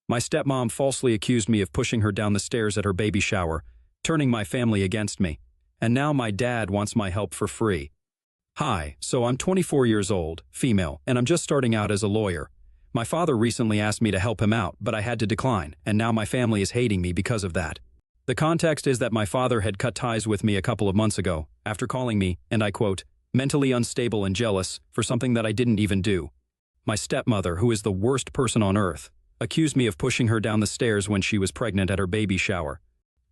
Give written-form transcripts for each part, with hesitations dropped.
My stepmom falsely accused me of pushing her down the stairs at her baby shower, turning my family against me. And now my dad wants my help for free. Hi, so I'm 24 years old, female, and I'm just starting out as a lawyer. My father recently asked me to help him out, but I had to decline, and now my family is hating me because of that. The context is that my father had cut ties with me a couple of months ago, after calling me, and I quote, mentally unstable and jealous for something that I didn't even do. My stepmother, who is the worst person on earth, accused me of pushing her down the stairs when she was pregnant at her baby shower.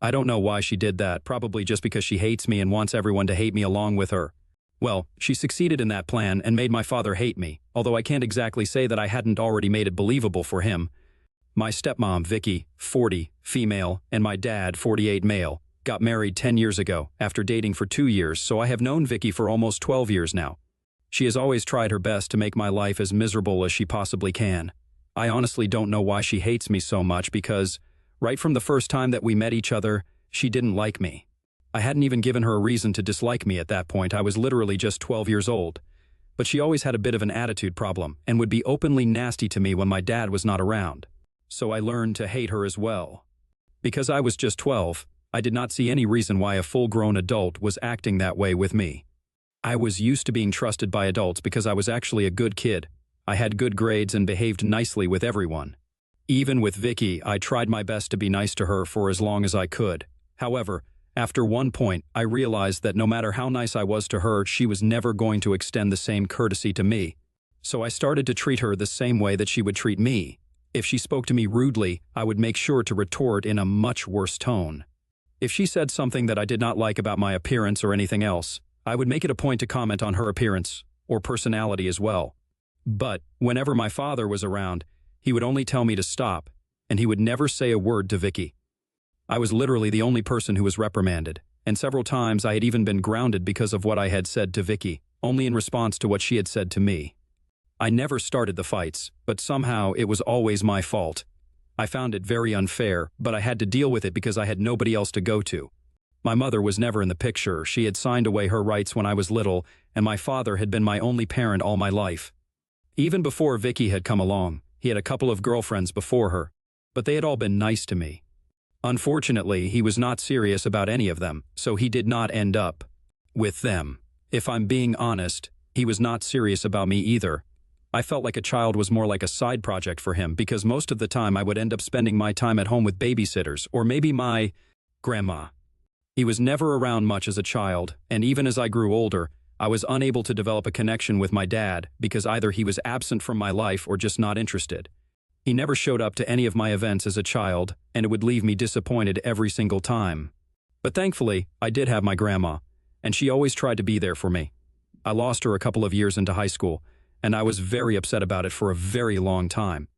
I don't know why she did that, probably just because she hates me and wants everyone to hate me along with her. Well, she succeeded in that plan and made my father hate me, although I can't exactly say that I hadn't already made it believable for him. My stepmom, Vicky, 40, female, and my dad, 48, male, got married 10 years ago, after dating for 2 years, so I have known Vicky for almost 12 years now. She has always tried her best to make my life as miserable as she possibly can. I honestly don't know why she hates me so much because, right from the first time that we met each other, she didn't like me. I hadn't even given her a reason to dislike me at that point. I was literally just 12 years old. But she always had a bit of an attitude problem and would be openly nasty to me when my dad was not around. So I learned to hate her as well. Because I was just 12, I did not see any reason why a full-grown adult was acting that way with me. I was used to being trusted by adults because I was actually a good kid. I had good grades and behaved nicely with everyone. Even with Vicky, I tried my best to be nice to her for as long as I could. However, after one point, I realized that no matter how nice I was to her, she was never going to extend the same courtesy to me. So I started to treat her the same way that she would treat me. If she spoke to me rudely, I would make sure to retort in a much worse tone. If she said something that I did not like about my appearance or anything else, I would make it a point to comment on her appearance, or personality as well. But whenever my father was around, he would only tell me to stop, and he would never say a word to Vicky. I was literally the only person who was reprimanded, and several times I had even been grounded because of what I had said to Vicky, only in response to what she had said to me. I never started the fights, but somehow it was always my fault. I found it very unfair, but I had to deal with it because I had nobody else to go to. My mother was never in the picture. She had signed away her rights when I was little, and my father had been my only parent all my life. Even before Vicky had come along, he had a couple of girlfriends before her, but they had all been nice to me. Unfortunately, he was not serious about any of them, so he did not end up with them. If I'm being honest, he was not serious about me either. I felt like a child was more like a side project for him because most of the time I would end up spending my time at home with babysitters or maybe my grandma. He was never around much as a child, and even as I grew older, I was unable to develop a connection with my dad because either he was absent from my life or just not interested. He never showed up to any of my events as a child, and it would leave me disappointed every single time. But thankfully, I did have my grandma, and she always tried to be there for me. I lost her a couple of years into high school, and I was very upset about it for a very long time.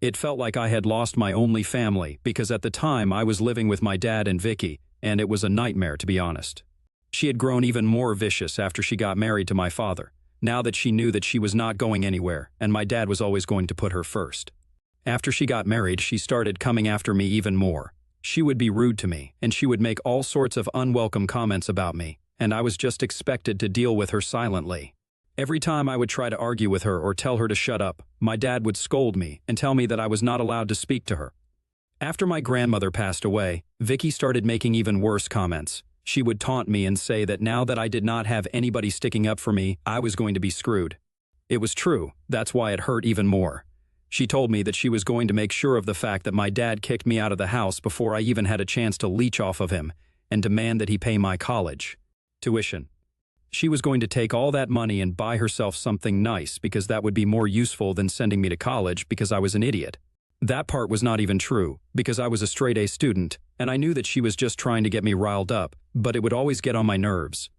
It felt like I had lost my only family because at the time I was living with my dad and Vicky, and it was a nightmare to be honest. She had grown even more vicious after she got married to my father, now that she knew that she was not going anywhere and my dad was always going to put her first. After she got married, she started coming after me even more. She would be rude to me, and she would make all sorts of unwelcome comments about me, and I was just expected to deal with her silently. Every time I would try to argue with her or tell her to shut up, my dad would scold me and tell me that I was not allowed to speak to her. After my grandmother passed away, Vicky started making even worse comments. She would taunt me and say that now that I did not have anybody sticking up for me, I was going to be screwed. It was true. That's why it hurt even more. She told me that she was going to make sure of the fact that my dad kicked me out of the house before I even had a chance to leech off of him and demand that he pay my college tuition. She was going to take all that money and buy herself something nice because that would be more useful than sending me to college because I was an idiot. That part was not even true because I was a straight-A student and I knew that she was just trying to get me riled up, but it would always get on my nerves.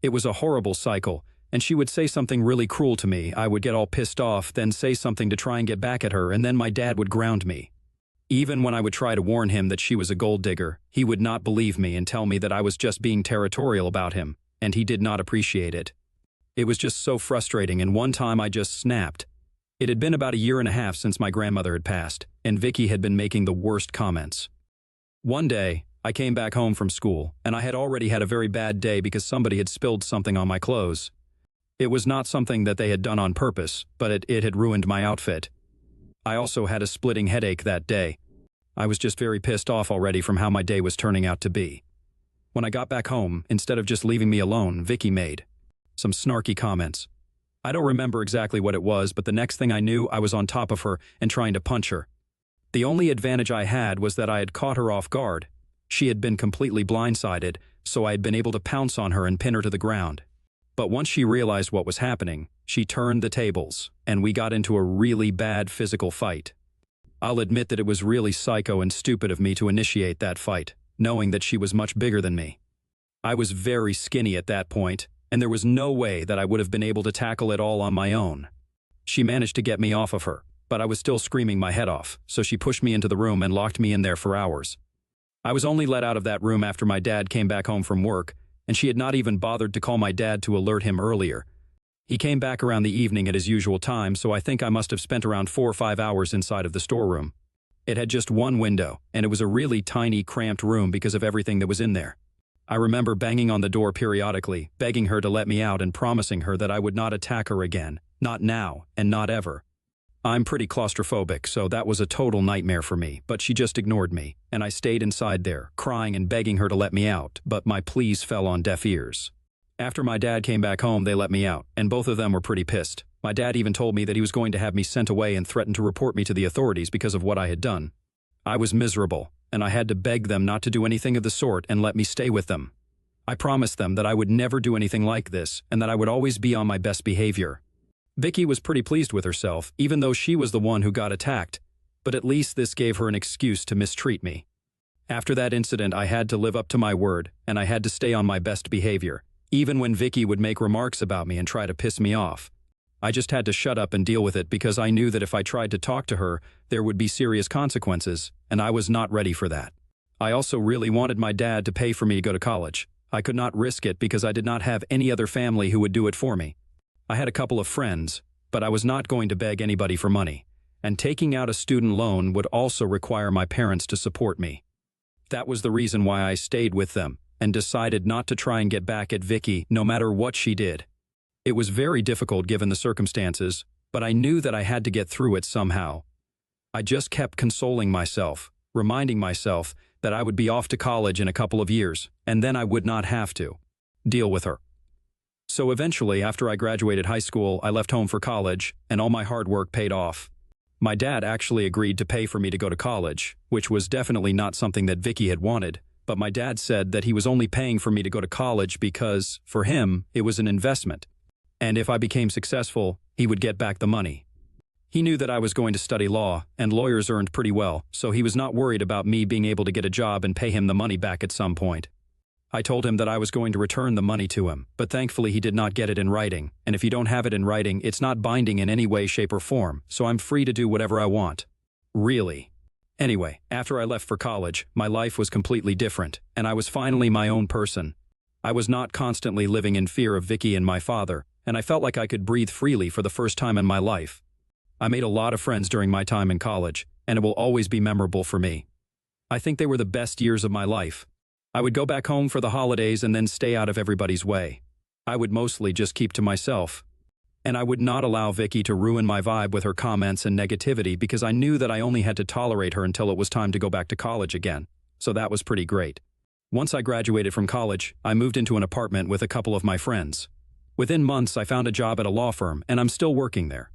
It was a horrible cycle, and she would say something really cruel to me. I would get all pissed off, then say something to try and get back at her, and then my dad would ground me. Even when I would try to warn him that she was a gold digger, he would not believe me and tell me that I was just being territorial about him, and he did not appreciate it. It was just so frustrating, and one time I just snapped. It had been about 1.5 years since my grandmother had passed, and Vicky had been making the worst comments. One day, I came back home from school, and I had already had a very bad day because somebody had spilled something on my clothes. It was not something that they had done on purpose, but it had ruined my outfit. I also had a splitting headache that day. I was just very pissed off already from how my day was turning out to be. When I got back home, instead of just leaving me alone, Vicky made some snarky comments. I don't remember exactly what it was, but the next thing I knew, I was on top of her and trying to punch her. The only advantage I had was that I had caught her off guard. She had been completely blindsided, so I had been able to pounce on her and pin her to the ground. But once she realized what was happening, she turned the tables, and we got into a really bad physical fight. I'll admit that it was really psycho and stupid of me to initiate that fight, knowing that she was much bigger than me. I was very skinny at that point, and there was no way that I would have been able to tackle it all on my own. She managed to get me off of her, but I was still screaming my head off, so she pushed me into the room and locked me in there for hours. I was only let out of that room after my dad came back home from work, and she had not even bothered to call my dad to alert him earlier. He came back around the evening at his usual time, so I think I must have spent around 4 or 5 hours inside of the storeroom. It had just one window, and it was a really tiny, cramped room because of everything that was in there. I remember banging on the door periodically, begging her to let me out and promising her that I would not attack her again, not now, and not ever. I'm pretty claustrophobic, so that was a total nightmare for me, but she just ignored me, and I stayed inside there, crying and begging her to let me out, but my pleas fell on deaf ears. After my dad came back home, they let me out, and both of them were pretty pissed. My dad even told me that he was going to have me sent away and threatened to report me to the authorities because of what I had done. I was miserable, and I had to beg them not to do anything of the sort and let me stay with them. I promised them that I would never do anything like this and that I would always be on my best behavior. Vicky was pretty pleased with herself, even though she was the one who got attacked, but at least this gave her an excuse to mistreat me. After that incident, I had to live up to my word, and I had to stay on my best behavior, even when Vicky would make remarks about me and try to piss me off. I just had to shut up and deal with it because I knew that if I tried to talk to her, there would be serious consequences, and I was not ready for that. I also really wanted my dad to pay for me to go to college. I could not risk it because I did not have any other family who would do it for me. I had a couple of friends, but I was not going to beg anybody for money, and taking out a student loan would also require my parents to support me. That was the reason why I stayed with them and decided not to try and get back at Vicky no matter what she did. It was very difficult given the circumstances, but I knew that I had to get through it somehow. I just kept consoling myself, reminding myself that I would be off to college in a couple of years, and then I would not have to deal with her. So eventually, after I graduated high school, I left home for college, and all my hard work paid off. My dad actually agreed to pay for me to go to college, which was definitely not something that Vicky had wanted, but my dad said that he was only paying for me to go to college because, for him, it was an investment. And if I became successful, he would get back the money. He knew that I was going to study law, and lawyers earned pretty well, so he was not worried about me being able to get a job and pay him the money back at some point. I told him that I was going to return the money to him, but thankfully he did not get it in writing, and if you don't have it in writing, it's not binding in any way, shape, or form, so I'm free to do whatever I want. Really. Anyway, after I left for college, my life was completely different, and I was finally my own person. I was not constantly living in fear of Vicky and my father, and I felt like I could breathe freely for the first time in my life. I made a lot of friends during my time in college, and it will always be memorable for me. I think they were the best years of my life. I would go back home for the holidays and then stay out of everybody's way. I would mostly just keep to myself. And I would not allow Vicky to ruin my vibe with her comments and negativity because I knew that I only had to tolerate her until it was time to go back to college again. So that was pretty great. Once I graduated from college, I moved into an apartment with a couple of my friends. Within months, I found a job at a law firm, and I'm still working there.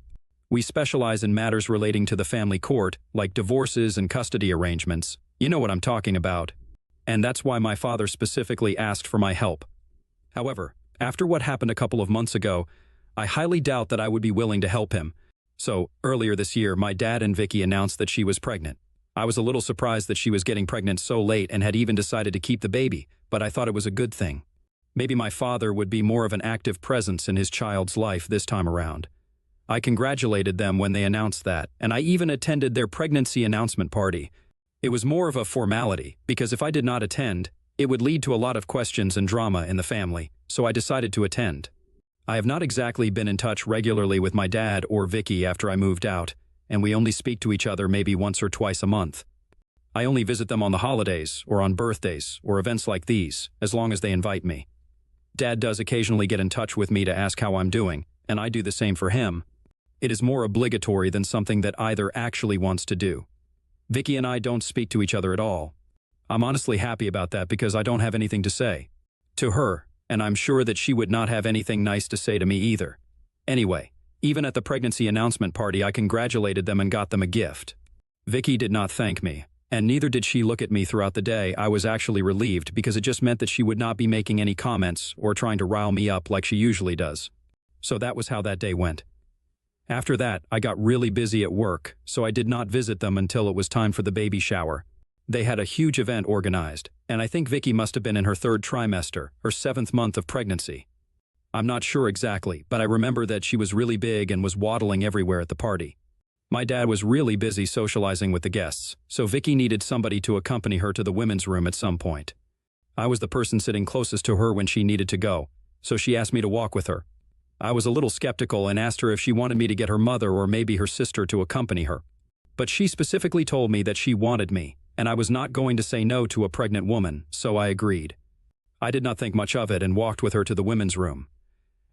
We specialize in matters relating to the family court, like divorces and custody arrangements. You know what I'm talking about. And that's why my father specifically asked for my help. However, after what happened a couple of months ago, I highly doubt that I would be willing to help him. So, earlier this year, my dad and Vicky announced that she was pregnant. I was a little surprised that she was getting pregnant so late and had even decided to keep the baby, but I thought it was a good thing. Maybe my father would be more of an active presence in his child's life this time around. I congratulated them when they announced that, and I even attended their pregnancy announcement party. It was more of a formality, because if I did not attend, it would lead to a lot of questions and drama in the family, so I decided to attend. I have not exactly been in touch regularly with my dad or Vicky after I moved out, and we only speak to each other maybe once or twice a month. I only visit them on the holidays, or on birthdays, or events like these, as long as they invite me. Dad does occasionally get in touch with me to ask how I'm doing, and I do the same for him. It is more obligatory than something that either actually wants to do. Vicky and I don't speak to each other at all. I'm honestly happy about that because I don't have anything to say to her, and I'm sure that she would not have anything nice to say to me either. Anyway, even at the pregnancy announcement party, I congratulated them and got them a gift. Vicky did not thank me, and neither did she look at me throughout the day. I was actually relieved because it just meant that she would not be making any comments or trying to rile me up like she usually does. So that was how that day went. After that, I got really busy at work, so I did not visit them until it was time for the baby shower. They had a huge event organized, and I think Vicky must have been in her 3rd trimester, her 7th month of pregnancy. I'm not sure exactly, but I remember that she was really big and was waddling everywhere at the party. My dad was really busy socializing with the guests, so Vicky needed somebody to accompany her to the women's room at some point. I was the person sitting closest to her when she needed to go, so she asked me to walk with her. I was a little skeptical and asked her if she wanted me to get her mother or maybe her sister to accompany her. But she specifically told me that she wanted me, and I was not going to say no to a pregnant woman, so I agreed. I did not think much of it and walked with her to the women's room.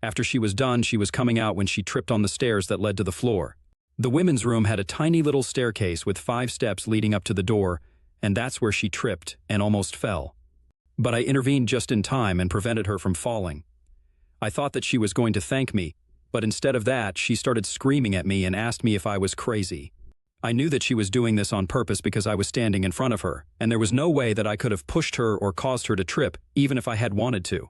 After she was done, she was coming out when she tripped on the stairs that led to the floor. The women's room had a tiny little staircase with 5 steps leading up to the door, and that's where she tripped and almost fell. But I intervened just in time and prevented her from falling. I thought that she was going to thank me, but instead of that, she started screaming at me and asked me if I was crazy. I knew that she was doing this on purpose because I was standing in front of her, and there was no way that I could have pushed her or caused her to trip, even if I had wanted to.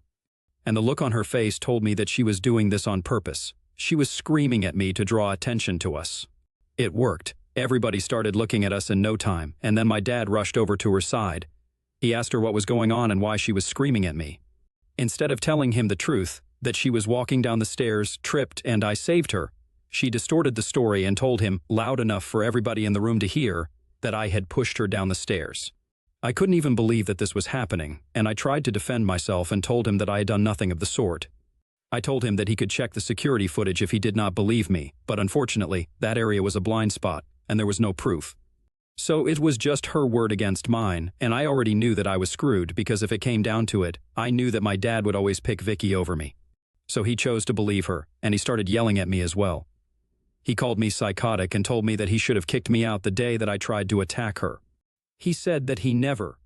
And the look on her face told me that she was doing this on purpose. She was screaming at me to draw attention to us. It worked. Everybody started looking at us in no time, and then my dad rushed over to her side. He asked her what was going on and why she was screaming at me. Instead of telling him the truth, that she was walking down the stairs, tripped, and I saved her, she distorted the story and told him, loud enough for everybody in the room to hear, that I had pushed her down the stairs. I couldn't even believe that this was happening, and I tried to defend myself and told him that I had done nothing of the sort. I told him that he could check the security footage if he did not believe me, but unfortunately, that area was a blind spot, and there was no proof. So it was just her word against mine, and I already knew that I was screwed because if it came down to it, I knew that my dad would always pick Vicky over me. So he chose to believe her, and he started yelling at me as well. He called me psychotic and told me that he should have kicked me out the day that I tried to attack her. He said that he never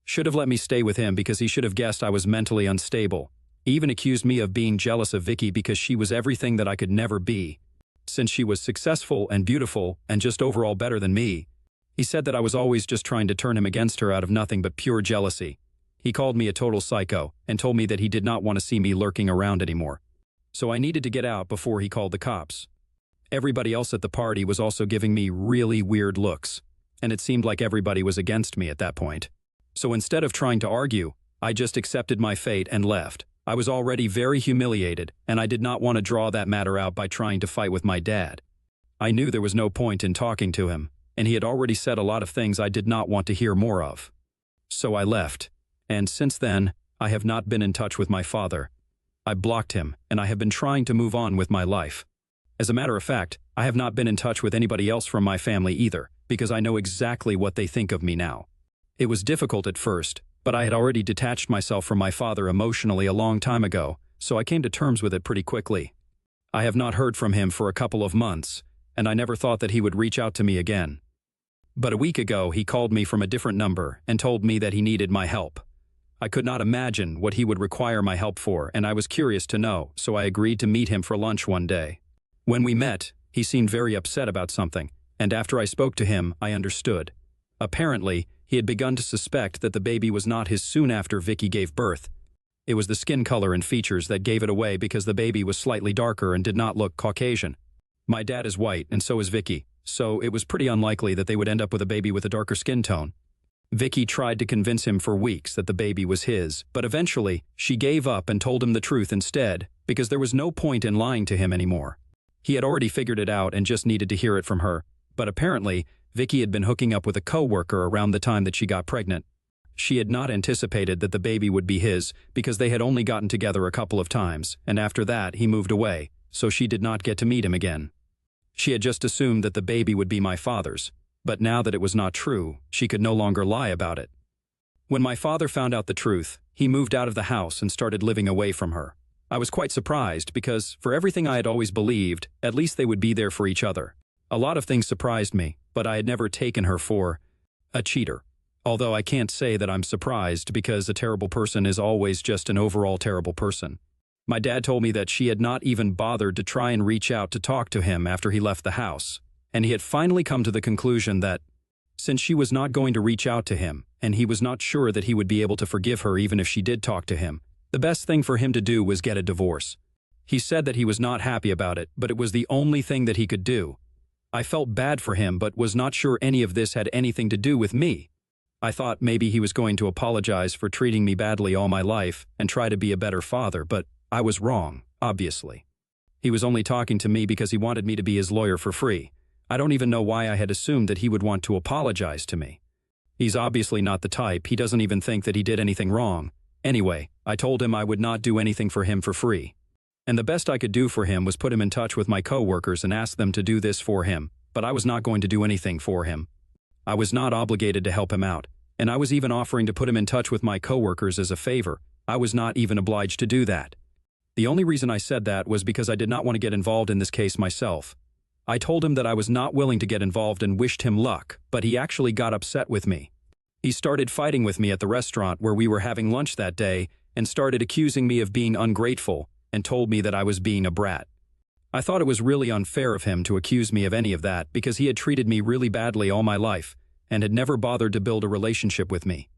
should have let me stay with him because he should have guessed I was mentally unstable. He even accused me of being jealous of Vicky because she was everything that I could never be. Since she was successful and beautiful and just overall better than me, he said that I was always just trying to turn him against her out of nothing but pure jealousy. He called me a total psycho and told me that he did not want to see me lurking around anymore. So I needed to get out before he called the cops. Everybody else at the party was also giving me really weird looks, and it seemed like everybody was against me at that point. So instead of trying to argue, I just accepted my fate and left. I was already very humiliated, and I did not want to draw that matter out by trying to fight with my dad. I knew there was no point in talking to him, and he had already said a lot of things I did not want to hear more of. So I left, and since then, I have not been in touch with my father. I blocked him, and I have been trying to move on with my life. As a matter of fact, I have not been in touch with anybody else from my family either, because I know exactly what they think of me now. It was difficult at first, but I had already detached myself from my father emotionally a long time ago, so I came to terms with it pretty quickly. I have not heard from him for a couple of months, and I never thought that he would reach out to me again. But a week ago, he called me from a different number and told me that he needed my help. I could not imagine what he would require my help for, and I was curious to know, so I agreed to meet him for lunch one day. When we met, he seemed very upset about something, and after I spoke to him, I understood. Apparently, he had begun to suspect that the baby was not his soon after Vicky gave birth. It was the skin color and features that gave it away because the baby was slightly darker and did not look Caucasian. My dad is white, and so is Vicky, so it was pretty unlikely that they would end up with a baby with a darker skin tone. Vicky tried to convince him for weeks that the baby was his, but eventually, she gave up and told him the truth instead, because there was no point in lying to him anymore. He had already figured it out and just needed to hear it from her, but apparently, Vicky had been hooking up with a coworker around the time that she got pregnant. She had not anticipated that the baby would be his because they had only gotten together a couple of times, and after that, he moved away, so she did not get to meet him again. She had just assumed that the baby would be my father's, but now that it was not true, she could no longer lie about it. When my father found out the truth, he moved out of the house and started living away from her. I was quite surprised because, for everything I had always believed, at least they would be there for each other. A lot of things surprised me, but I had never taken her for a cheater. Although I can't say that I'm surprised because a terrible person is always just an overall terrible person. My dad told me that she had not even bothered to try and reach out to talk to him after he left the house, and he had finally come to the conclusion that, since she was not going to reach out to him, and he was not sure that he would be able to forgive her even if she did talk to him, the best thing for him to do was get a divorce. He said that he was not happy about it, but it was the only thing that he could do. I felt bad for him but was not sure any of this had anything to do with me. I thought maybe he was going to apologize for treating me badly all my life and try to be a better father, but I was wrong, obviously. He was only talking to me because he wanted me to be his lawyer for free. I don't even know why I had assumed that he would want to apologize to me. He's obviously not the type. He doesn't even think that he did anything wrong. Anyway, I told him I would not do anything for him for free. And the best I could do for him was put him in touch with my coworkers and ask them to do this for him, but I was not going to do anything for him. I was not obligated to help him out, and I was even offering to put him in touch with my coworkers as a favor. I was not even obliged to do that. The only reason I said that was because I did not want to get involved in this case myself. I told him that I was not willing to get involved and wished him luck, but he actually got upset with me. He started fighting with me at the restaurant where we were having lunch that day and started accusing me of being ungrateful and told me that I was being a brat. I thought it was really unfair of him to accuse me of any of that because he had treated me really badly all my life and had never bothered to build a relationship with me.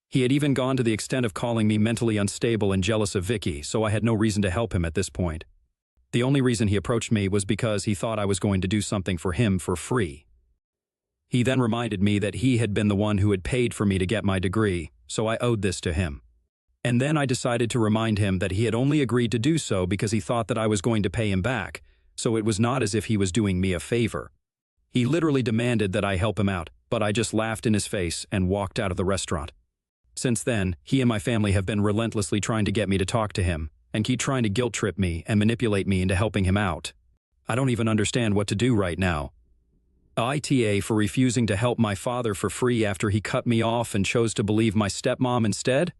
He had even gone to the extent of calling me mentally unstable and jealous of Vicky, so I had no reason to help him at this point. The only reason he approached me was because he thought I was going to do something for him for free. He then reminded me that he had been the one who had paid for me to get my degree, so I owed this to him. And then I decided to remind him that he had only agreed to do so because he thought that I was going to pay him back, so it was not as if he was doing me a favor. He literally demanded that I help him out, but I just laughed in his face and walked out of the restaurant. Since then, he and my family have been relentlessly trying to get me to talk to him and keep trying to guilt-trip me and manipulate me into helping him out. I don't even understand what to do right now. ITA for refusing to help my father for free after he cut me off and chose to believe my stepmom instead?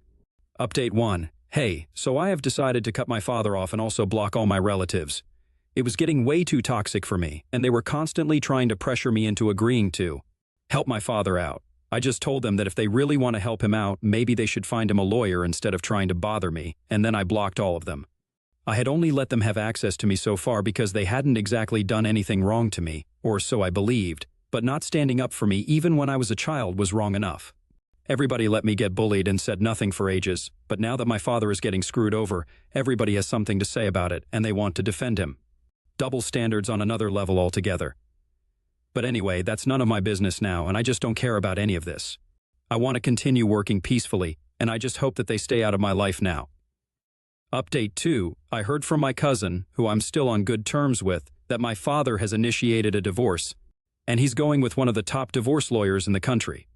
Update 1. Hey, so I have decided to cut my father off and also block all my relatives. It was getting way too toxic for me, and they were constantly trying to pressure me into agreeing to help my father out. I just told them that if they really want to help him out, maybe they should find him a lawyer instead of trying to bother me, and then I blocked all of them. I had only let them have access to me so far because they hadn't exactly done anything wrong to me, or so I believed, but not standing up for me even when I was a child was wrong enough. Everybody let me get bullied and said nothing for ages, but now that my father is getting screwed over, everybody has something to say about it, and they want to defend him. Double standards on another level altogether. But anyway, that's none of my business now, and I just don't care about any of this. I want to continue working peacefully, and I just hope that they stay out of my life now. Update 2. I heard from my cousin, who I'm still on good terms with, that my father has initiated a divorce, and he's going with one of the top divorce lawyers in the country.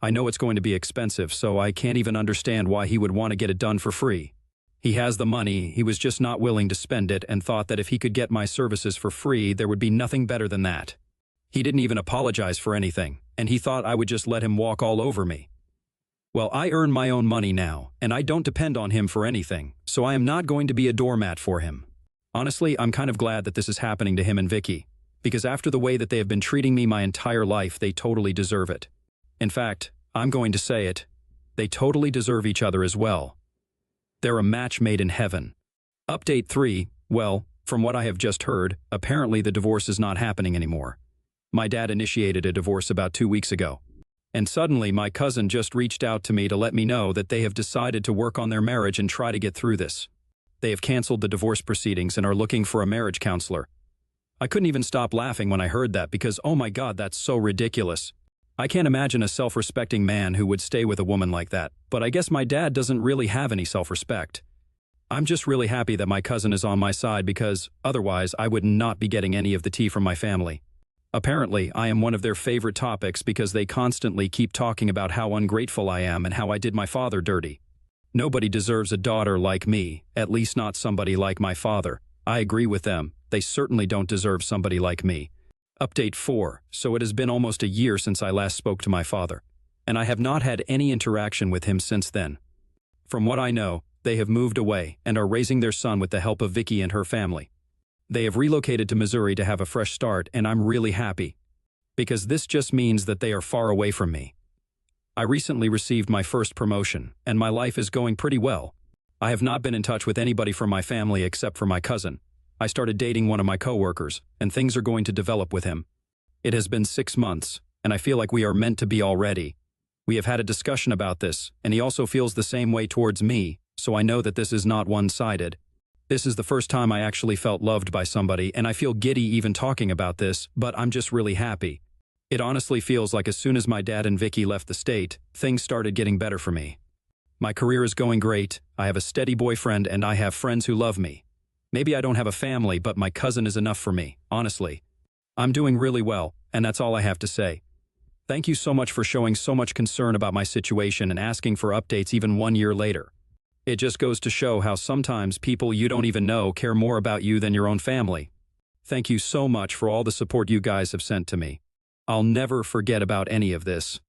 I know it's going to be expensive, so I can't even understand why he would want to get it done for free. He has the money, he was just not willing to spend it and thought that if he could get my services for free, there would be nothing better than that. He didn't even apologize for anything, and he thought I would just let him walk all over me. Well, I earn my own money now, and I don't depend on him for anything, so I am not going to be a doormat for him. Honestly, I'm kind of glad that this is happening to him and Vicky, because after the way that they have been treating me my entire life, they totally deserve it. In fact, I'm going to say it, they totally deserve each other as well. They're a match made in heaven. Update 3, well, from what I have just heard, apparently the divorce is not happening anymore. My dad initiated a divorce about 2 weeks ago. And suddenly my cousin just reached out to me to let me know that they have decided to work on their marriage and try to get through this. They have canceled the divorce proceedings and are looking for a marriage counselor. I couldn't even stop laughing when I heard that because, oh my God, that's so ridiculous. I can't imagine a self-respecting man who would stay with a woman like that, but I guess my dad doesn't really have any self-respect. I'm just really happy that my cousin is on my side because, otherwise, I would not be getting any of the tea from my family. Apparently, I am one of their favorite topics because they constantly keep talking about how ungrateful I am and how I did my father dirty. Nobody deserves a daughter like me, at least not somebody like my father. I agree with them, they certainly don't deserve somebody like me. Update 4, so it has been almost a year since I last spoke to my father, and I have not had any interaction with him since then. From what I know, They have moved away and are raising their son with the help of Vicky and her family. They have relocated to Missouri to have a fresh start, and I'm really happy. Because this just means that they are far away from me. I recently received my first promotion, and my life is going pretty well. I have not been in touch with anybody from my family except for my cousin. I started dating one of my coworkers, and things are going to develop with him. It has been 6 months, and I feel like we are meant to be already. We have had a discussion about this, and he also feels the same way towards me, so I know that this is not one-sided. This is the first time I actually felt loved by somebody, and I feel giddy even talking about this, but I'm just really happy. It honestly feels like as soon as my dad and Vicky left the state, things started getting better for me. My career is going great, I have a steady boyfriend, and I have friends who love me. Maybe I don't have a family, but my cousin is enough for me, honestly. I'm doing really well, and that's all I have to say. Thank you so much for showing so much concern about my situation and asking for updates even 1 year later. It just goes to show how sometimes people you don't even know care more about you than your own family. Thank you so much for all the support you guys have sent to me. I'll never forget about any of this.